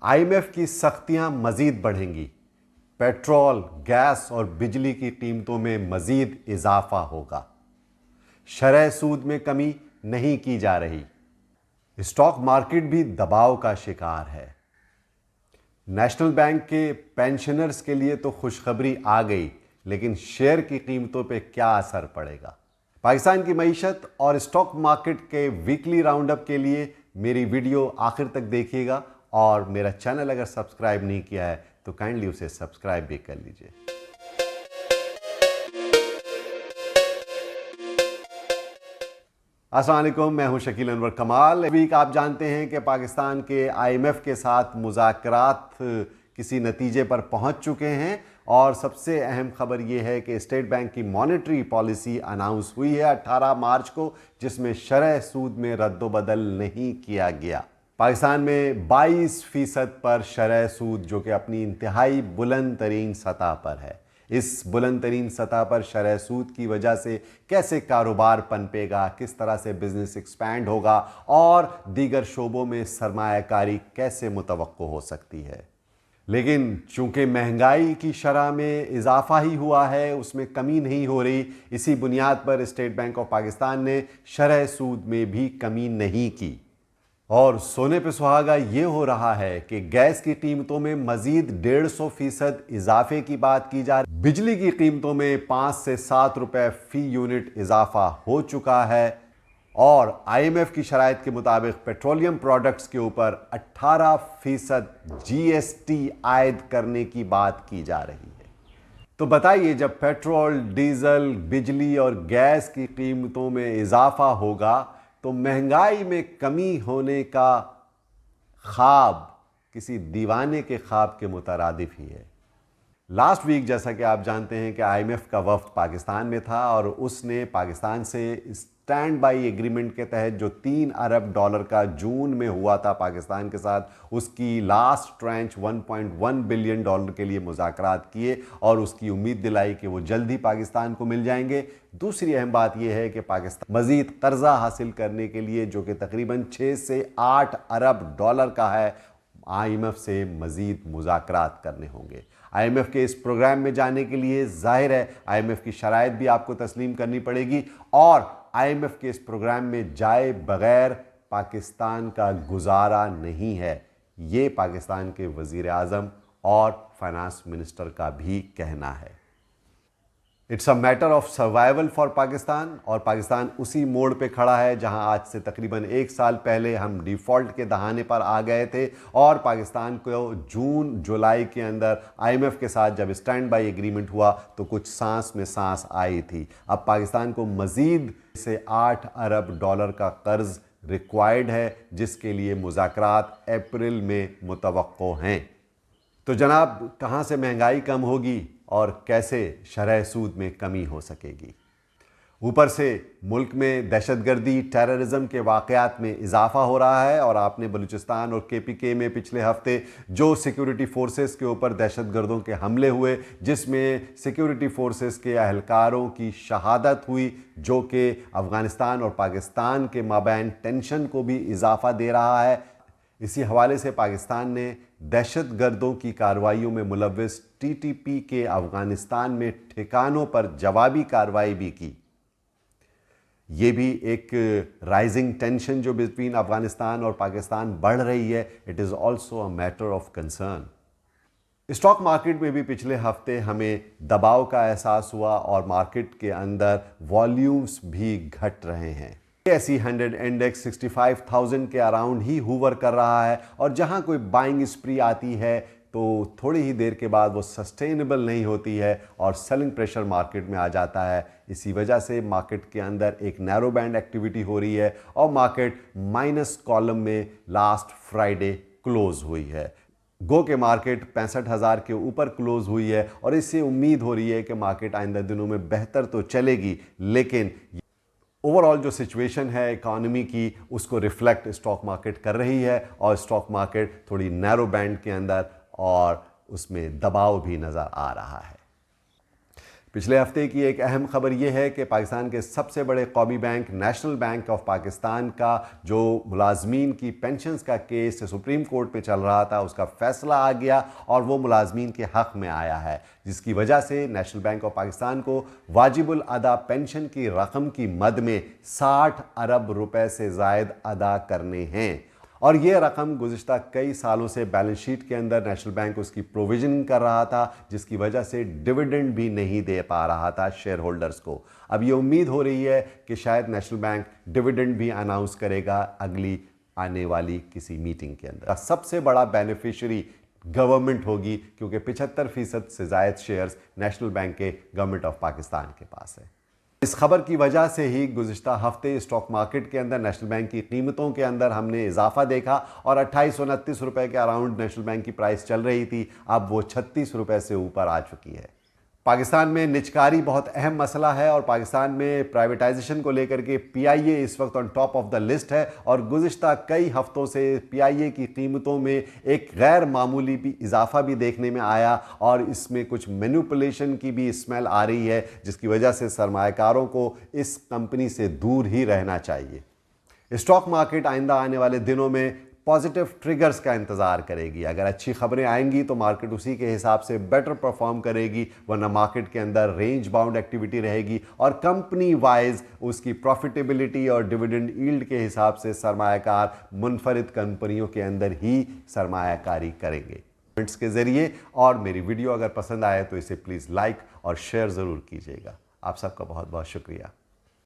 IMF की सख्तियां मजीद बढ़ेंगी। Petrol, gas और बिजली की कीमतों में मजीद इजाफा होगा। शरह सूद में कमी नहीं की जा रही। स्टॉक मार्केट भी दबाव का शिकार है। नेशनल बैंक के पेंशनर्स के लिए तो खुशखबरी आ गई, लेकिन शेयर की कीमतों पे क्या असर पड़ेगा? पाकिस्तान की मईशत और स्टॉक मार्केट के वीकली राउंडअप के लिए मेरी वीडियो आखिर तक देखिएगा और मेरा चैनल अगर सब्सक्राइब नहीं किया है तो काइंडली उसे सब्सक्राइब भी कर लीजिए। अस्सलाम वालेकुम, मैं हूं शकील अनवर कमाल। वीक आप जानते हैं कि पाकिस्तान के आईएमएफ के साथ मुज़ाकरात किसी नतीजे पर पहुंच चुके हैं और सबसे अहम खबर यह है कि स्टेट बैंक की मॉनेटरी पॉलिसी अनाउंस हुई है 18 मार्च को, जिसमें शरह सूद में रद्दोबदल नहीं किया गया। पाकिस्तान में 22% पर शरह सूद, जो कि अपनी इंतहाई बुलंद तरीन सतह पर है। इस बुलंद तरीन सतह पर शरह सूद की वजह से कैसे कारोबार पनपेगा, किस तरह से बिजनेस एक्सपैंड होगा और दीगर शोबों में सरमायाकारी कैसे मुतवक्को हो सकती है। लेकिन चूंकि महंगाई की शरह में इजाफा ही हुआ है, उसमें कमी नहीं हो रही, इसी बुनियाद पर स्टेट बैंक ऑफ पाकिस्तान ने शरह सूद में भी कमी नहीं की। और सोने पे सुहागा ये हो रहा है कि गैस की कीमतों में मजीद 150% इजाफे की बात की जा रही। बिजली की कीमतों में 5 से 7 रुपए फी यूनिट इजाफा हो चुका है और आईएमएफ की शराइत के मुताबिक पेट्रोलियम प्रोडक्ट्स के ऊपर 18% जीएसटी आयद करने की बात की जा रही है। तो बताइए, जब पेट्रोल, डीजल, बिजली और गैस की कीमतों में इजाफा होगा तो महंगाई में कमी होने का ख्वाब किसी दीवाने के ख्वाब के मुतरादिफ ही है। लास्ट वीक जैसा कि आप जानते हैं कि आईएमएफ का वफ्द पाकिस्तान में था और उसने पाकिस्तान से स्टैंड बाई एग्रीमेंट के तहत जो $3 अरब का जून में हुआ था पाकिस्तान के साथ, उसकी लास्ट ट्रांच $1.1 बिलियन के लिए मुज़ाकरात किए और उसकी उम्मीद दिलाई कि वो जल्द ही पाकिस्तान को मिल जाएंगे। दूसरी अहम बात यह है कि पाकिस्तान मजीद कर्जा हासिल करने के लिए, जो कि तकरीबन 6 से 8 अरब डॉलर का है, आईएमएफ से मजीद मुज़ाकरात करने होंगे। आईएमएफ के इस प्रोग्राम में जाने के लिए जाहिर है आईएमएफ की शराइत भी आपको तस्लीम करनी पड़ेगी और आईएमएफ के इस प्रोग्राम में जाए बगैर पाकिस्तान का गुजारा नहीं है। ये पाकिस्तान के वज़ीर आज़म और फाइनेंस मिनिस्टर का भी कहना है। It's a matter of survival for Pakistan और पाकिस्तान उसी मोड़ पे खड़ा है जहां आज से तकरीबन 1 साल पहले हम डिफ़ॉल्ट के दहाने पर आ गए थे और पाकिस्तान को जून जुलाई के अंदर आईएमएफ के साथ जब स्टैंड बाई एग्रीमेंट हुआ तो कुछ सांस में सांस आई थी। अब पाकिस्तान को मज़ीद से 8 अरब डॉलर का कर्ज रिक्वायर्ड है, जिसके लिए मुज़ाकरात अप्रैल में मुतवक्को हैं। तो जनाब, कहाँ से महंगाई कम होगी और कैसे शरह सूद में कमी हो सकेगी? ऊपर से मुल्क में दहशतगर्दी, टेररिज्म के वाक़यात में इजाफा हो रहा है और आपने बलूचिस्तान और केपीके में पिछले हफ्ते जो सिक्योरिटी फोर्सेस के ऊपर दहशतगर्दों के हमले हुए, जिसमें सिक्योरिटी फोर्सेस के अहलकारों की शहादत हुई, जो कि अफ़गानिस्तान और पाकिस्तान के माबैन टेंशन को भी इजाफा दे रहा है। इसी हवाले से पाकिस्तान ने दहशतगर्दों की कार्रवाइयों में मुलव्विस टीटीपी के अफ़गानिस्तान में ठिकानों पर जवाबी कार्रवाई भी की। ये भी एक राइजिंग टेंशन जो बिटवीन अफ़गानिस्तान और पाकिस्तान बढ़ रही है, it is also a matter of concern. Stock market में भी पिछले हफ्ते हमें दबाव का एहसास हुआ और मार्केट के अंदर वॉल्यूम्स भी घट रहे हैं। एसई 100 इंडेक्स 65,000 के अराउंड ही हूवर कर रहा है और जहां कोई बाइंग स्प्री आती है तो थोड़ी ही देर के बाद वो सस्टेनेबल नहीं होती है और सेलिंग प्रेशर मार्केट में आ जाता है। इसी वजह से मार्केट के अंदर एक नैरो बैंड एक्टिविटी हो रही है और मार्केट माइनस कॉलम में लास्ट फ्राइडे क्लोज हुई है। गो के मार्केट 65,000 के ऊपर क्लोज हुई है और इससे उम्मीद हो रही है कि मार्केट आइंदा दिनों में बेहतर तो चलेगी, लेकिन ओवरऑल जो सिचुएशन है इकॉनमी की, उसको रिफ्लेक्ट स्टॉक मार्केट कर रही है और स्टॉक मार्केट थोड़ी नैरो बैंड के अंदर और उसमें दबाव भी नज़र आ रहा है। पिछले हफ्ते की एक अहम खबर यह है कि पाकिस्तान के सबसे बड़े कौमी bank national bank of Pakistan का जो मुलाजमीन की पेंशन्स का केस सुप्रीम कोर्ट में चल रहा था, उसका फैसला आ गया और वो मुलाजमीन के हक़ में आया है, जिसकी वजह से नेशनल बैंक ऑफ पाकिस्तान को वाजिबुल अदा पेंशन की रकम की मद में 60 अरब रुपए से ज़ायद अदा करने हैं। और ये रकम गुज़िश्ता कई सालों से बैलेंस शीट के अंदर नेशनल बैंक उसकी प्रोविजन कर रहा था, जिसकी वजह से डिविडेंड भी नहीं दे पा रहा था शेयर होल्डर्स को। अब ये उम्मीद हो रही है कि शायद नेशनल बैंक डिविडेंड भी अनाउंस करेगा अगली आने वाली किसी मीटिंग के अंदर। सबसे बड़ा बेनिफिशियरी गवर्नमेंट होगी, क्योंकि 75% से ज़ायद शेयर्स नेशनल बैंक के गवर्नमेंट ऑफ पाकिस्तान के पास है। इस खबर की वजह से ही गुज़िश्ता हफ्ते स्टॉक मार्केट के अंदर नेशनल बैंक की कीमतों के अंदर हमने इजाफा देखा और 2829 रुपए के अराउंड नेशनल बैंक की प्राइस चल रही थी, अब वो 36 रुपए से ऊपर आ चुकी है। पाकिस्तान में निजकारी बहुत अहम मसला है और पाकिस्तान में प्राइवेटाइजेशन को लेकर के PIA इस वक्त on top of the list है और गुज़िश्ता कई हफ्तों से PIA की कीमतों में एक गैर मामूली भी इजाफा भी देखने में आया और इसमें कुछ मैनिपुलेशन की भी स्मेल आ रही है, जिसकी वजह से सरमायाकारों को इस कंपनी से दूर ही रहना चाहिए। स्टॉक मार्केट आइंदा आने वाले दिनों में पॉजिटिव ट्रिगर्स का इंतज़ार करेगी। अगर अच्छी खबरें आएंगी तो मार्केट उसी के हिसाब से बेटर परफॉर्म करेगी, वरना मार्केट के अंदर रेंज बाउंड एक्टिविटी रहेगी और कंपनी वाइज उसकी प्रॉफिटेबिलिटी और डिविडेंड यील्ड के हिसाब से सरमायाकार मुनफरिद कंपनियों के अंदर ही सरमायाकारी करेंगे। कमेंट्स के ज़रिए, और मेरी वीडियो अगर पसंद आए तो इसे प्लीज़ लाइक और शेयर ज़रूर कीजिएगा। आप सबका बहुत बहुत शुक्रिया।